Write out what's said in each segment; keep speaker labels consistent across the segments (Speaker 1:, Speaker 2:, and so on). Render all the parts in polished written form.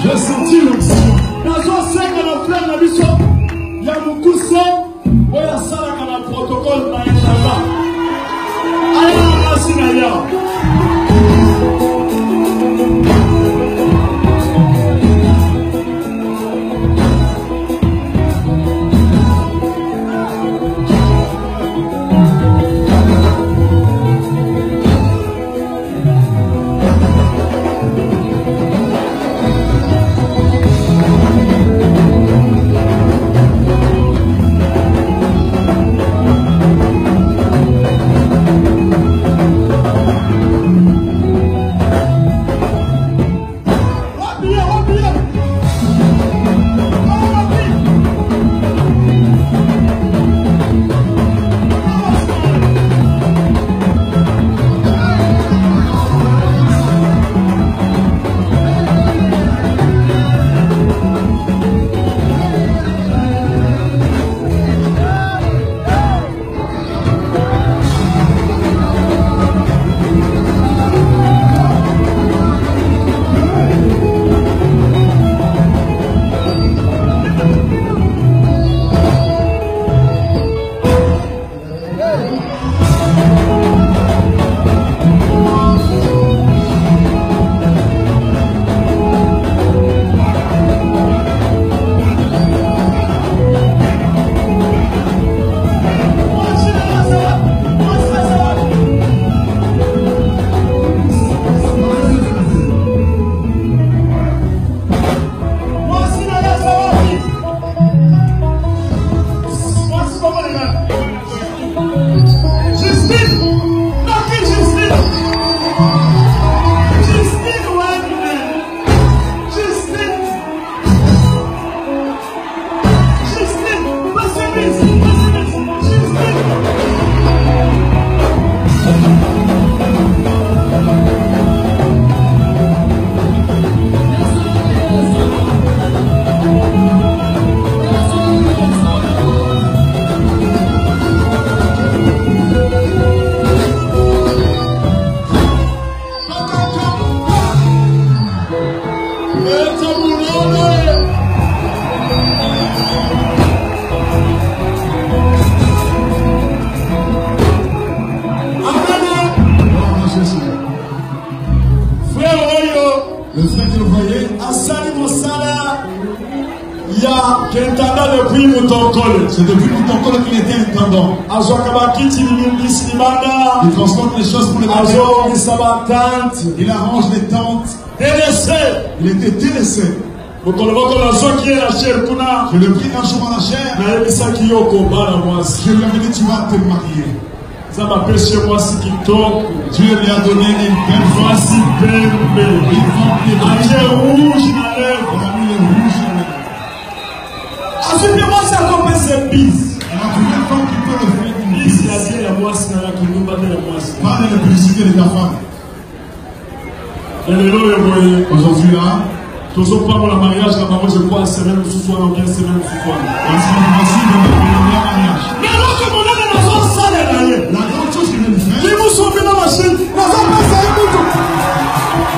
Speaker 1: J'ai senti l'onction. Nazo senga na fleur na biso ya mukuse oya sala kana protocole na yaba. Aya masina ya.
Speaker 2: Le frère que vous voyez,
Speaker 1: Asali Mosala, il y a Kentanda depuis Moutokole.
Speaker 2: c'est depuis Moutokole qu'il était intendant.
Speaker 1: Azwakabakiti Limbisimana.
Speaker 2: Il transporte les choses pour les
Speaker 1: Azo
Speaker 2: bâtiments.
Speaker 1: Misabatante.
Speaker 2: Il arrange les tentes.
Speaker 1: Délaissé.
Speaker 2: Il était délaissé.
Speaker 1: Mokoloboko la Zoki et la chair Kuna.
Speaker 2: Je l'ai pris un jour en la chair.
Speaker 1: Naebisaki Yoko Bala Mwasi.
Speaker 2: Je lui ai dit, tu vas te marier.
Speaker 1: Ça m'appelle chez moi si Kitoko.
Speaker 2: Dieu lui a donné une belle voix.
Speaker 1: Voici Bembe.
Speaker 2: Une femme qui est
Speaker 1: Un
Speaker 2: belle.
Speaker 1: rouge dans l'œuvre.
Speaker 2: On a mis le rouge dans les
Speaker 1: Ensuite, moi, ça tombe ses bis.
Speaker 2: On a trouvé une femme qui peut le faire d'une
Speaker 1: Bis, il a dit la Mwasi, la Kinumba de la Mwasi.
Speaker 2: Pas de la publicité de ta femme.
Speaker 1: Et le lot est voyé.
Speaker 2: Aujourd'hui là,
Speaker 1: Toujours pas pour le mariage, là, moi, je crois, semaine sous soir, ou 15 semaines sous soir.
Speaker 2: parce qu'on est possible de faire le mariage.
Speaker 1: Mais alors que mon âme est dans son sang, elle est allée.
Speaker 2: La grande chose qu'il veut lui faire,
Speaker 1: Qui vous sauve dans la machine, dans un passé, un bouton.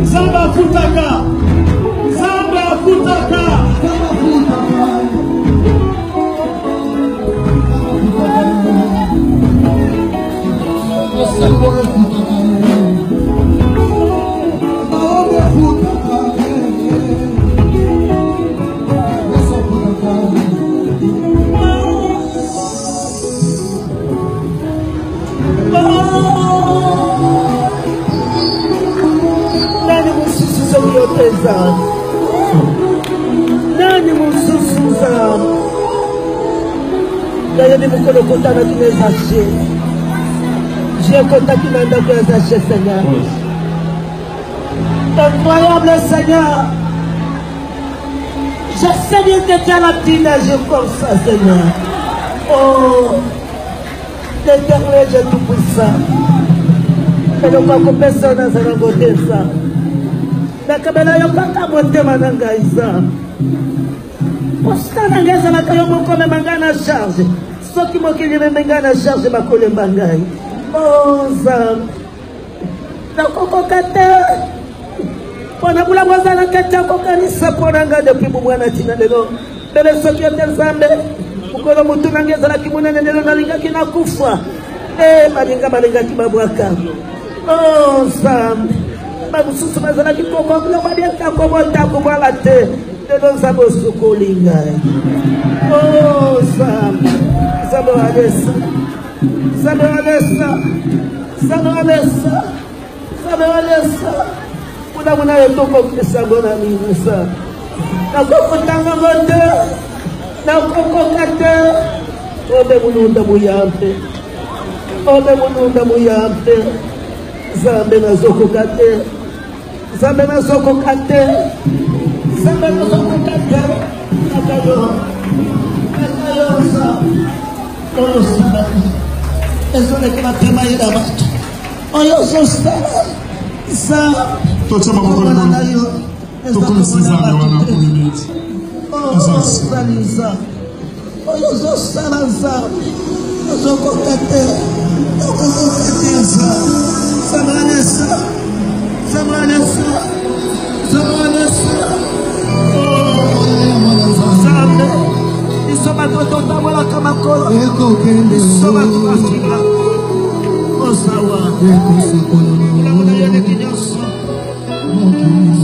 Speaker 1: Zamba Futaka. Zamba Futaka.
Speaker 3: Nzambe nani mosusu Nzambe nayebi mokolo kotanaki na Zaché ekotaki na ndako ya Zaché Seigneur incroyable Seigneur j'essaie de te la teenage comme ça Seigneur oh l'éternel Dieu tout-puissant eloko akopesa nazala kotesa nakabela yo kaka motema na ngai Nzambe posita na ngai ezalaka yo moko mema ngai na charge soki mokili meme ngai na charge bakolemba ngai o Nzambe nakokoka te mpona bulamu azalaka te akokanisa mpona ngai depuis bomwana ntina lelo bele soki yo te Nzambe mokolo motu na ngai ezalaki monene lelo nalingaki nakufa balinga balingaki babwaka oh Nzambe bamosusu bazalaki kokokilo baliakako botako bwala te lelo Nzambe osukoli ngai oh Nzambe Nzambe walesa Nzambe walesa Nzambe walesa Nzambe walesa muna muna yo tokokisango na mini Nzambe nakokotangango te nakokoka te obe mununda muyambe obe mununda muyambe Nzambe nazokoka te Nzambe nazokoka te Nzambe nazokoka te akayo Nzambe oyo Nzambe ezoleki matema yina bato oyo ozosala Nzambe
Speaker 2: totyama mokolo na yo tokomisa Nzambe wana kominiti
Speaker 3: ozosala Nzambe oyo ozosala Nzambe ozokoka te okokoka te Nzambe Samanesa, Samanesa, Samanesa. Nzambe, isoba tototambola kamakolo. Isoba tukafinga. Osawa. Mulamu na yene kinyoso.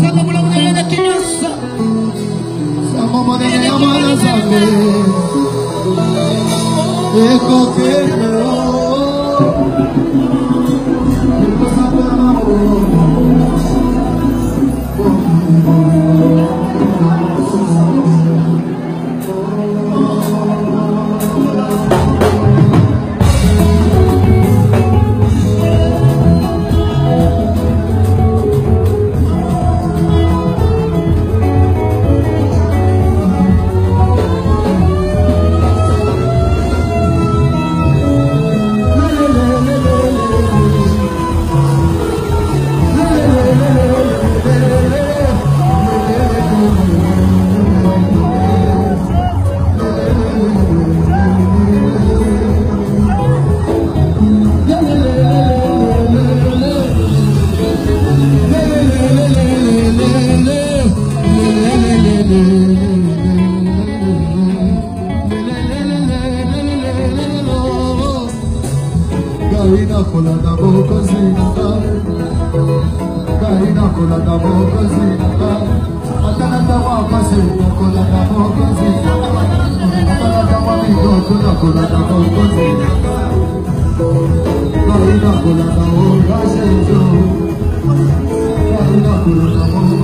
Speaker 3: Sama mulamu na yene kinyoso. Sama mwana yene kinyoso. Eko kendo.
Speaker 2: Thank you.